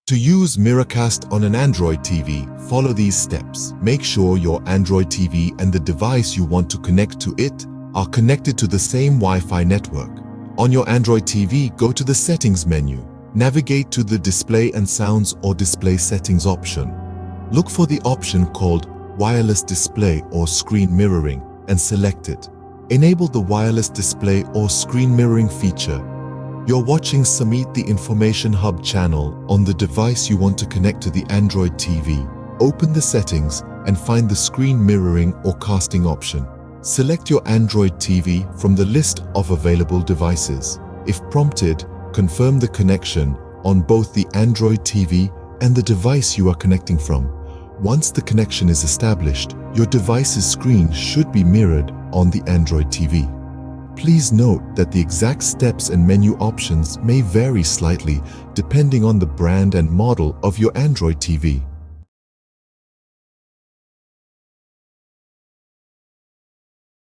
To use Miracast on an Android TV, follow these steps. Make sure your Android TV and the device you want to connect to it are connected to the same Wi-Fi network. On your Android TV, go to the Settings menu. Navigate to the Display and Sounds or Display Settings option. Look for the option called Wireless Display or Screen Mirroring and select it. Enable the Wireless Display or Screen Mirroring feature. You're watching Samit the Information Hub channel on the device you want to connect to the Android TV. Open the settings and find the Screen Mirroring or Casting option. Select your Android TV from the list of available devices. If prompted, confirm the connection on both the Android TV and the device you are connecting from. Once the connection is established, your device's screen should be mirrored on the Android TV. Please note that the exact steps and menu options may vary slightly depending on the brand and model of your Android TV.